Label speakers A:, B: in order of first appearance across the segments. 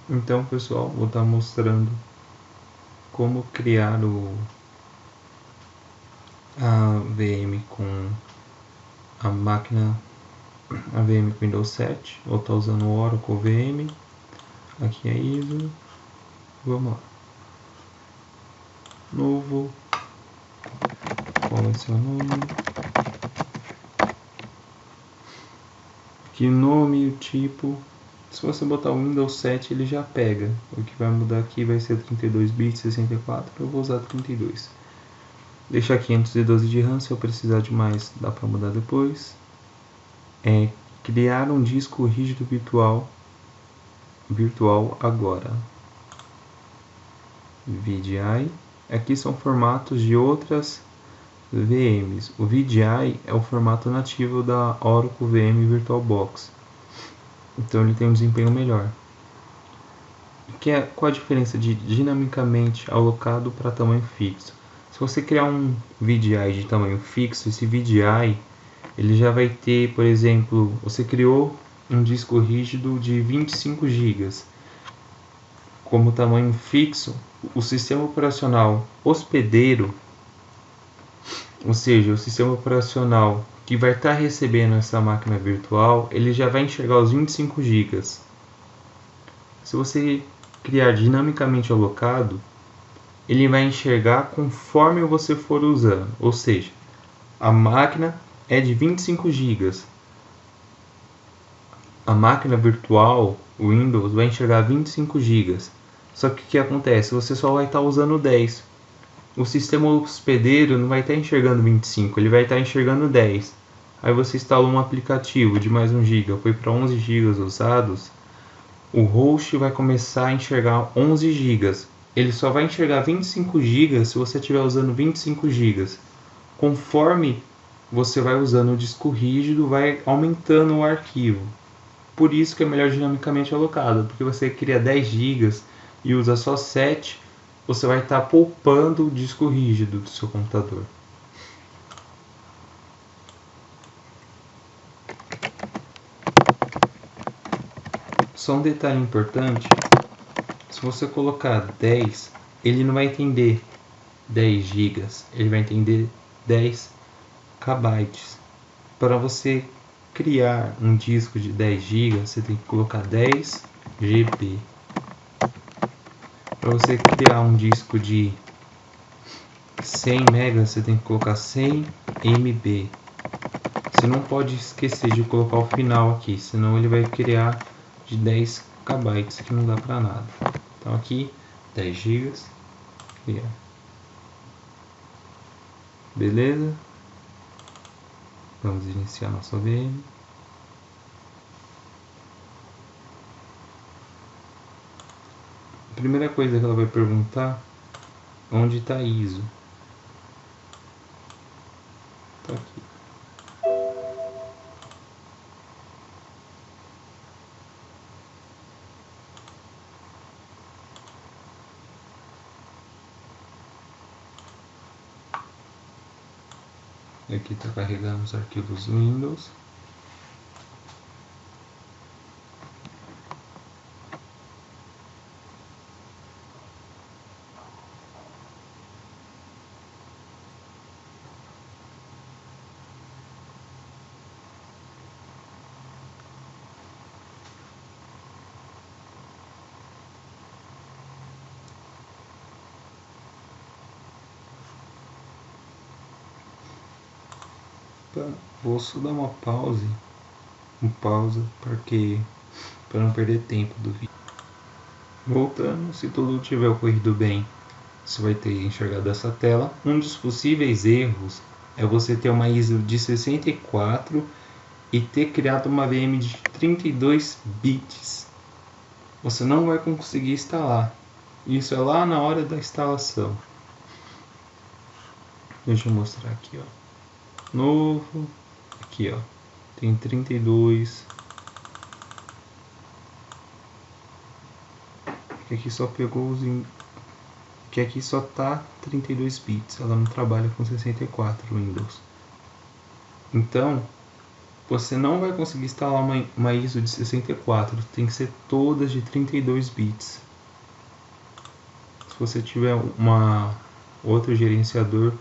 A: Então, pessoal, vou estar mostrando como criar a VM com a máquina, a VM com Windows 7. Vou estar usando o Oracle VM. Aqui é ISO. Vamos lá. Novo. Qual vai ser o nome? Aqui o nome e o tipo. Se você botar o Windows 7, ele já pega. O que vai mudar aqui vai ser 32 bits, 64. Eu vou usar 32. Deixar 512 de RAM. Se eu precisar de mais, dá para mudar depois. Criar um disco rígido virtual agora. VDI. Aqui são formatos de outras VMs. O VDI é o formato nativo da Oracle VM VirtualBox. Então ele tem um desempenho melhor. Qual a diferença de dinamicamente alocado para tamanho fixo? Se você criar um VDI de tamanho fixo, esse VDI ele já vai ter, por exemplo, você criou um disco rígido de 25 GB. Como tamanho fixo, o sistema operacional hospedeiro, ou seja, o sistema operacional que vai estar recebendo essa máquina virtual, ele já vai enxergar os 25 GB. Se você criar dinamicamente alocado, ele vai enxergar conforme você for usando, ou seja, a máquina é de 25 GB. A máquina virtual, o Windows, vai enxergar 25 GB. Só que o que acontece? Você só vai estar usando 10. O sistema hospedeiro não vai estar enxergando 25, ele vai estar enxergando 10. Aí você instala um aplicativo de mais 1 GB, foi para 11 GB usados, o host vai começar a enxergar 11 GB. Ele só vai enxergar 25 GB se você estiver usando 25 GB. Conforme você vai usando o disco rígido, vai aumentando o arquivo. Por isso que é melhor dinamicamente alocado, porque você cria 10 GB e usa só 7, você vai estar poupando o disco rígido do seu computador. Só um detalhe importante, se você colocar 10, ele não vai entender 10 GB, ele vai entender 10 KB. Para você criar um disco de 10 GB, você tem que colocar 10 GB. Para você criar um disco de 100 MB, você tem que colocar 100 MB. Você não pode esquecer de colocar o final aqui, senão ele vai criar de 10 KB, que não dá para nada. Então aqui 10 GB. Beleza? Vamos iniciar nossa VM. A primeira coisa que ela vai perguntar, onde está ISO? Está aqui. Aqui está carregando os arquivos Windows. Vou só dar uma pausa, porque para não perder tempo do vídeo. Voltando, se tudo tiver ocorrido bem, você vai ter enxergado essa tela. Um dos possíveis erros é você ter uma ISO de 64 e ter criado uma VM de 32 bits. Você não vai conseguir instalar. Isso é lá na hora da instalação. Deixa eu mostrar aqui, ó. Novo. Aqui, ó. Tem 32. Que aqui só pegou os... Que aqui só tá 32 bits. Ela não trabalha com 64 Windows. Então, Você não vai conseguir instalar uma ISO de 64, tem que ser todas de 32 bits. Se você tiver outro gerenciador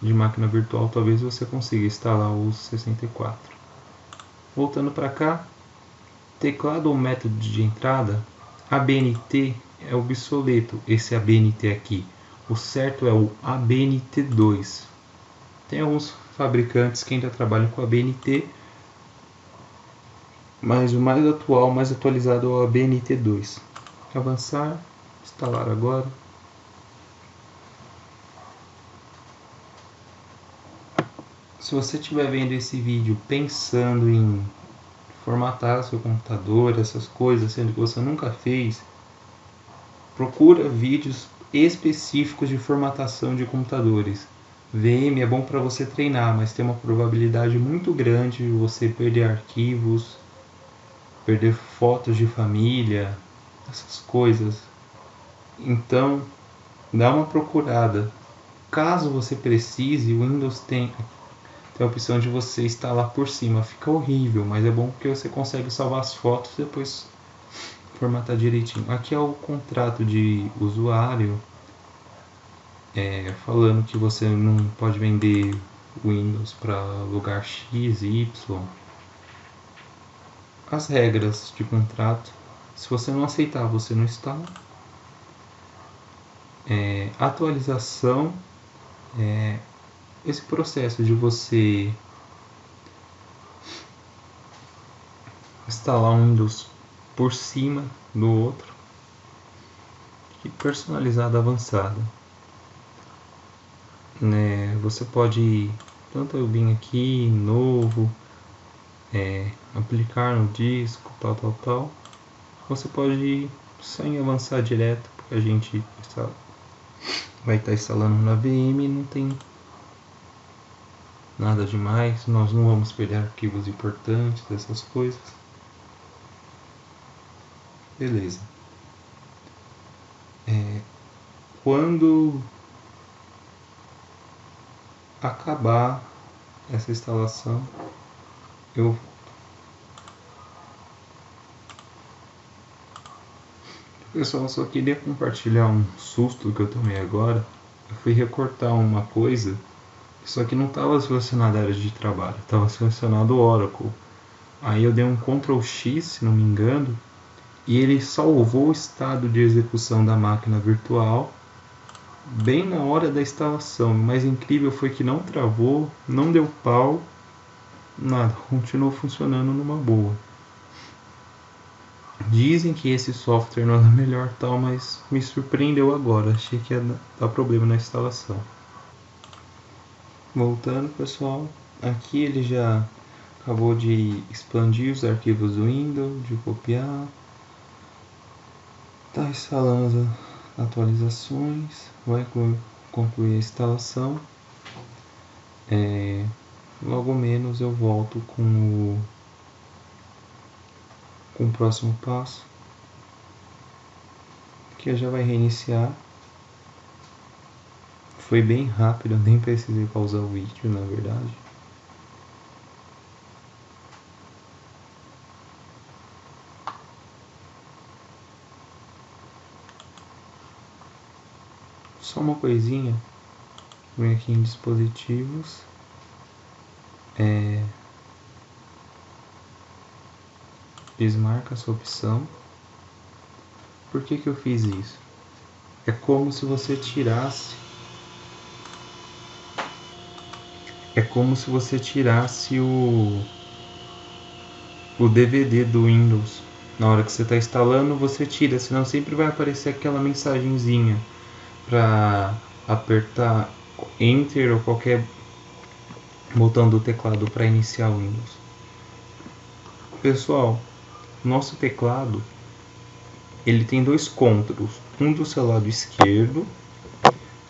A: de máquina virtual, talvez você consiga instalar os 64. Voltando para cá, teclado ou método de entrada, ABNT é obsoleto, esse ABNT aqui. O certo é o ABNT2. Tem alguns fabricantes que ainda trabalham com ABNT, mas o mais atual, mais atualizado é o ABNT2. Avançar, instalar agora. Se você estiver vendo esse vídeo pensando em formatar seu computador, essas coisas, sendo que você nunca fez, procura vídeos específicos de formatação de computadores. VM é bom para você treinar, mas tem uma probabilidade muito grande de você perder arquivos, perder fotos de família, essas coisas. Então, dá uma procurada. Caso você precise, o Windows tem a opção de você instalar por cima. Fica horrível, mas é bom porque você consegue salvar as fotos e depois formatar direitinho. Aqui é o contrato de usuário, falando que você não pode vender Windows para lugar X, Y. As regras de contrato. Se você não aceitar, você não instala. Atualização. Esse processo de você instalar um Windows por cima do outro. E personalizada avançada. Você pode tanto eu vim aqui novo, aplicar no disco, tal. Você pode ir sem avançar direto, porque a gente vai estar instalando na VM, não tem nada demais, nós não vamos perder arquivos importantes, essas coisas. Beleza. Quando acabar essa instalação, Pessoal, só queria compartilhar um susto que eu tomei agora. Eu fui recortar uma coisa, só que não estava selecionada a área de trabalho, estava selecionado o Oracle. Aí eu dei um Ctrl X, se não me engano, e ele salvou o estado de execução da máquina virtual bem na hora da instalação. O mais incrível foi que não travou, não deu pau, nada, continuou funcionando numa boa. Dizem que esse software não é o melhor tal, mas me surpreendeu agora, achei que ia dar problema na instalação. Voltando, pessoal, aqui ele já acabou de expandir os arquivos do Windows, de copiar, está instalando as atualizações, vai concluir a instalação. Logo menos eu volto com o próximo passo, que já vai reiniciar. Foi bem rápido, eu nem precisei pausar o vídeo, na verdade. Só uma coisinha, vem aqui em dispositivos, desmarca essa opção. Por que eu fiz isso? É como se você tirasse o DVD do Windows. Na hora que você está instalando, você tira, senão sempre vai aparecer aquela mensagenzinha para apertar Enter ou qualquer botão do teclado para iniciar o Windows. Pessoal, nosso teclado ele tem dois controles, um do seu lado esquerdo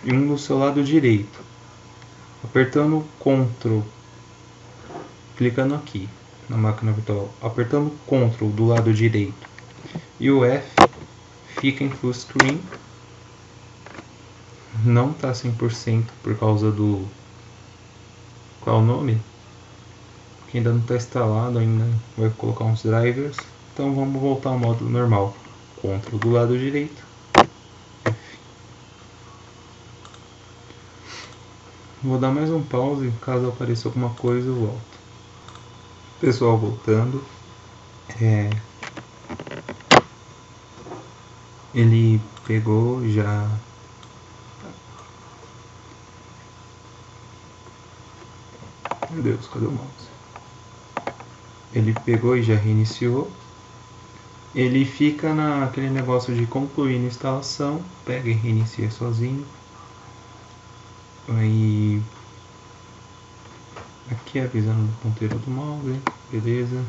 A: e um do seu lado direito. Apertando o Ctrl, clicando aqui na máquina virtual, apertando o Ctrl do lado direito e o F, fica em full screen. Não está 100% por causa do... Qual é o nome? que ainda não está instalado, ainda vai colocar uns drivers. Então vamos voltar ao modo normal. Ctrl do lado direito. F. Vou dar mais um pause, caso apareça alguma coisa eu volto. Pessoal, voltando. Ele pegou já. Meu Deus, cadê o mouse? Ele pegou e já reiniciou. Ele fica naquele negócio de concluir a instalação. Pega e reinicia sozinho. Aí aqui avisando do ponteiro do mouse. Beleza.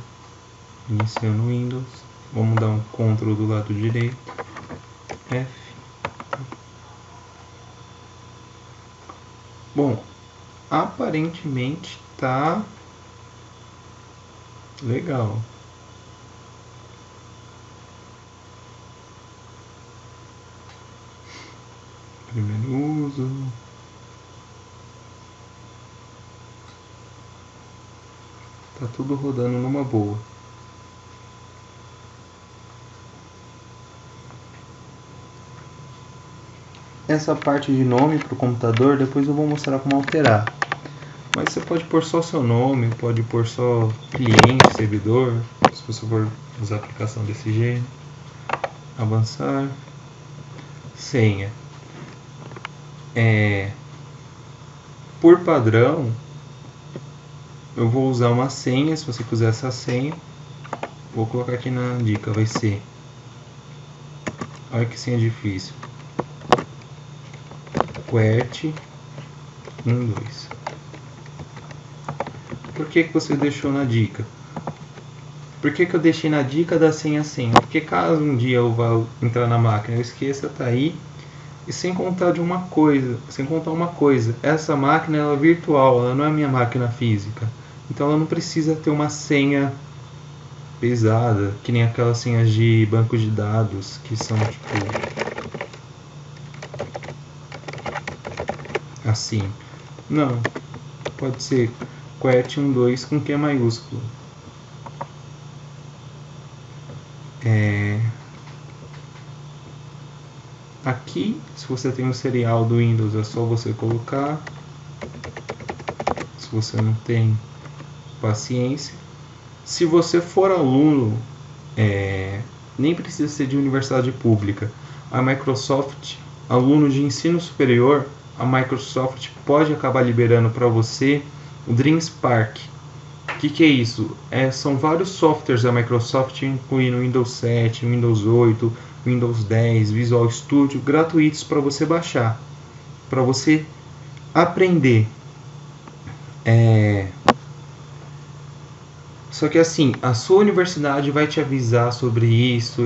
A: Iniciando o Windows. Vamos dar um Ctrl do lado direito. F. Bom, aparentemente tá legal. Primeiro uso. Tá tudo rodando numa boa. Essa parte de nome para o computador, depois eu vou mostrar como alterar. Mas você pode pôr só seu nome, pode pôr só cliente, servidor, se você for usar a aplicação desse jeito. Avançar. Senha. Por padrão, eu vou usar uma senha, se você quiser essa senha. Vou colocar aqui na dica, vai ser... Olha que senha difícil. QWERTY 12. Por que você deixou na dica? Por que eu deixei na dica da senha? Porque caso um dia eu vá entrar na máquina, eu esqueça, tá aí. E sem contar uma coisa, essa máquina ela é virtual, ela não é minha máquina física. Então ela não precisa ter uma senha pesada, que nem aquelas senhas de banco de dados, que são tipo... assim. Não, pode ser QWERTY 12 com Q maiúsculo. Aqui, se você tem o serial do Windows, é só você colocar. Se você não tem, paciência. Se você for aluno, nem precisa ser de universidade pública. A Microsoft, aluno de ensino superior, a Microsoft pode acabar liberando para você o DreamSpark. O que é isso? São vários softwares da Microsoft, incluindo Windows 7, Windows 8, Windows 10, Visual Studio, gratuitos para você baixar, para você aprender. Só que assim, a sua universidade vai te avisar sobre isso,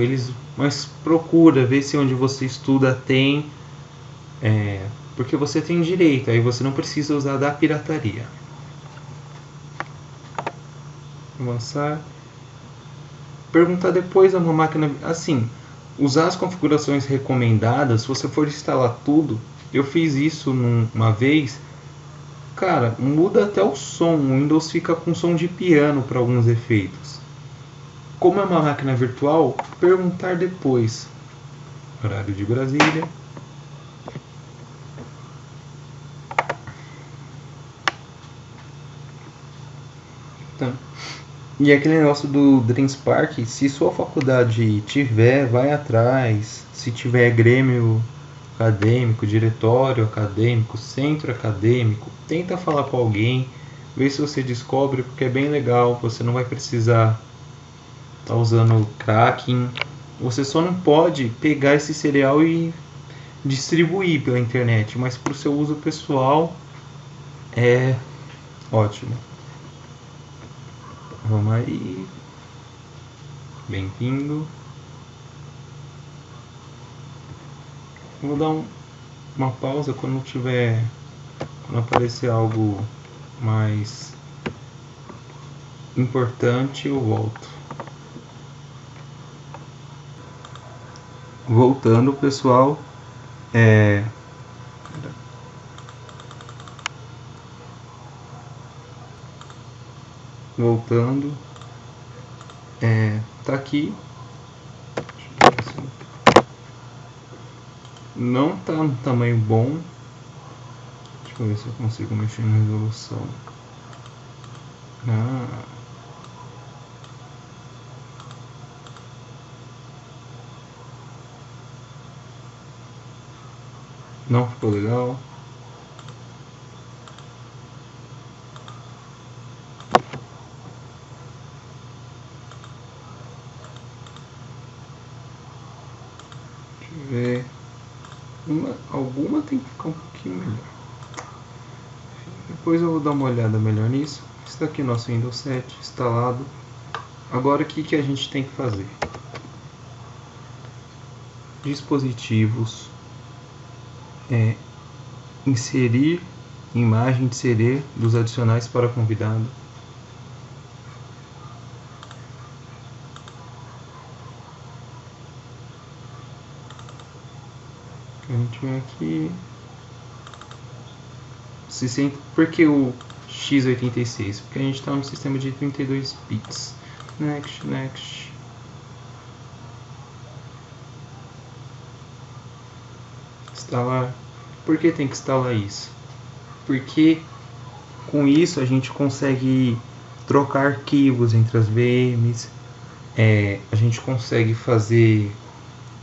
A: mas procura ver se onde você estuda tem, porque você tem direito, aí você não precisa usar da pirataria. Avançar. Perguntar depois a uma máquina, assim, usar as configurações recomendadas. Se você for instalar tudo, eu fiz isso uma vez, cara, muda até o som. O Windows fica com som de piano para alguns efeitos. Como é uma máquina virtual, perguntar depois. Horário de Brasília. Então, e aquele negócio do DreamSpark, se sua faculdade tiver, vai atrás. Se tiver grêmio acadêmico, diretório acadêmico, centro acadêmico, tenta falar com alguém, vê se você descobre, porque é bem legal. Você não vai precisar estar usando cracking. Você só não pode pegar esse serial e distribuir pela internet, mas para o seu uso pessoal é ótimo. Vamos aí. Bem-vindo. Vou dar uma pausa quando aparecer algo mais importante, eu volto. Voltando, pessoal. voltando, tá aqui, não tá no tamanho bom. Deixa eu ver se eu consigo mexer na resolução. Não ficou legal. Deixa eu ver. Alguma tem que ficar um pouquinho melhor. Depois eu vou dar uma olhada melhor nisso. Está aqui nosso Windows 7 instalado. Agora o que a gente tem que fazer? Dispositivos, inserir imagem de CD dos adicionais para convidado. A gente vem aqui. Por que o x86? Porque a gente está no sistema de 32 bits. Next. Instalar. Por que tem que instalar isso? Porque com isso a gente consegue trocar arquivos entre as VMs. A gente consegue fazer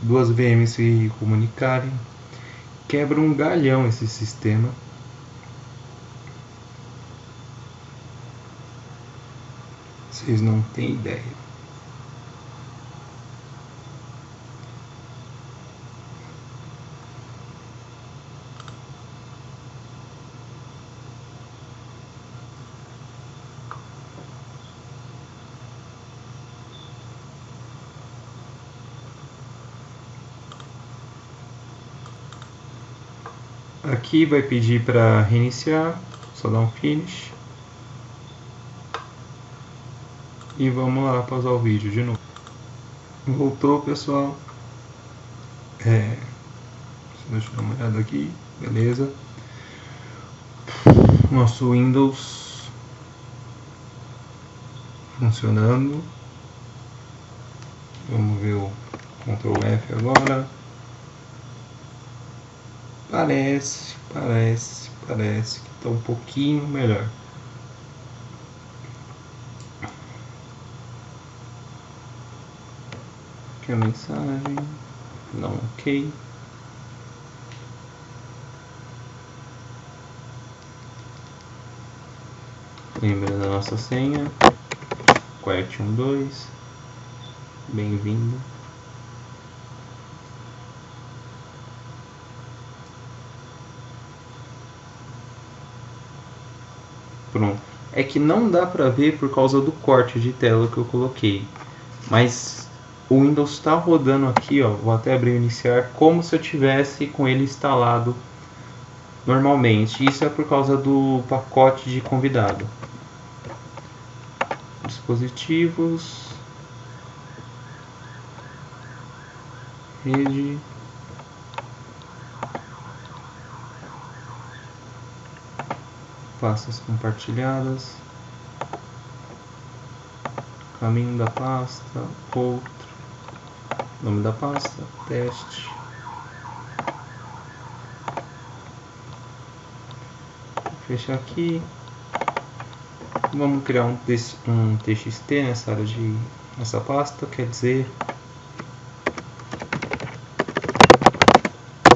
A: duas VMs se comunicarem. Quebra um galhão esse sistema. Vocês não têm ideia. Aqui vai pedir para reiniciar, só dar um finish. E vamos lá pausar o vídeo de novo. Voltou, pessoal. Deixa eu dar uma olhada aqui, beleza. Nosso Windows funcionando. Vamos ver o Ctrl F agora. Parece que está um pouquinho melhor. Aqui a mensagem. Não, ok. Lembra da nossa senha. QWERTY12. Bem-vindo. Pronto. É que não dá pra ver por causa do corte de tela que eu coloquei. Mas o Windows está rodando aqui, ó. Vou até abrir o iniciar como se eu tivesse com ele instalado normalmente. Isso é por causa do pacote de convidado. Dispositivos, rede, pastas compartilhadas, caminho da pasta, outro, nome da pasta, teste. Vou fechar aqui. Vamos criar um TXT nessa pasta, quer dizer,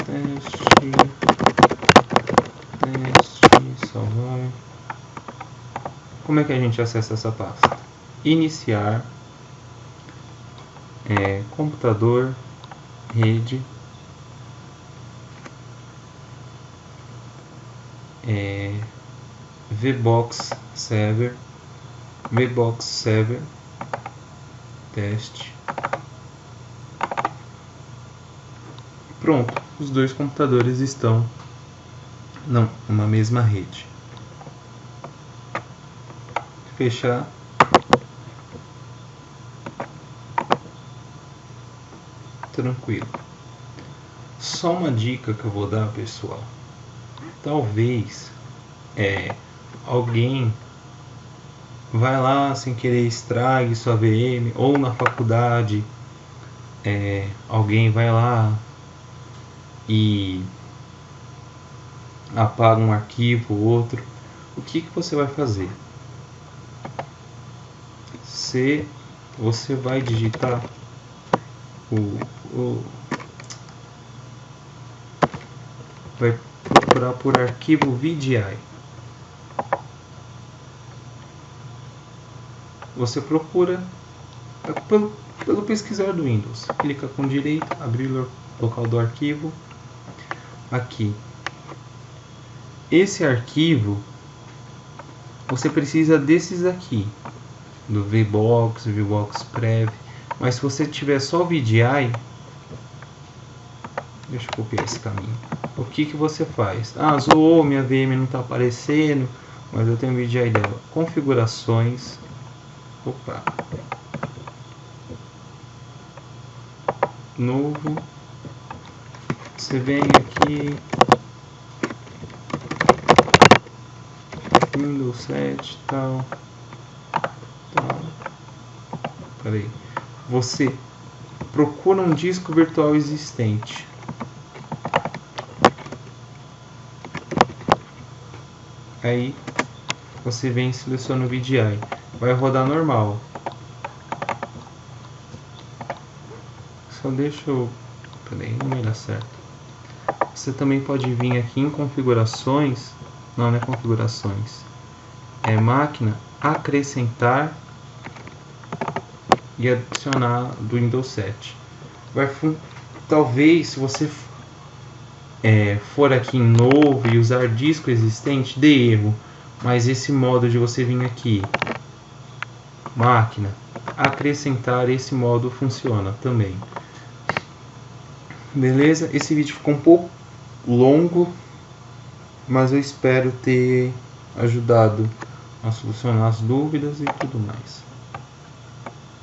A: teste, salvar. Como é que a gente acessa essa pasta? Iniciar, computador, rede, VBox Server, teste. Pronto, os dois computadores estão numa mesma rede. Fechar. Tranquilo. Só uma dica que eu vou dar, pessoal. Talvez alguém vai lá sem querer, estrague sua VM, ou na faculdade alguém vai lá e apaga um arquivo ou outro, o que você vai fazer? Você vai digitar vai procurar por arquivo VDI. Você procura pelo pesquisador do Windows. Clica com direito, abrir o local do arquivo. Aqui. Esse arquivo, você precisa desses aqui, do VBox, VBox Prev. Mas se você tiver só o VDI, deixa eu copiar esse caminho. O que você faz? Zoou, minha VM não está aparecendo, mas eu tenho o VDI dela. Configurações. Opa. Novo. Você vem aqui. Windows 7, tal. Peraí. Você procura um disco virtual existente. Aí você vem e seleciona o VDI. Vai rodar normal. Só deixa eu... Peraí, não vai dar certo. Você também pode vir aqui em configurações. Não é configurações. É máquina, acrescentar e adicionar do Windows 7. Talvez se você for aqui em novo e usar disco existente, dê erro. Mas esse modo de você vir aqui, máquina, acrescentar, esse modo funciona também. Beleza? Esse vídeo ficou um pouco longo, mas eu espero ter ajudado a solucionar as dúvidas e tudo mais.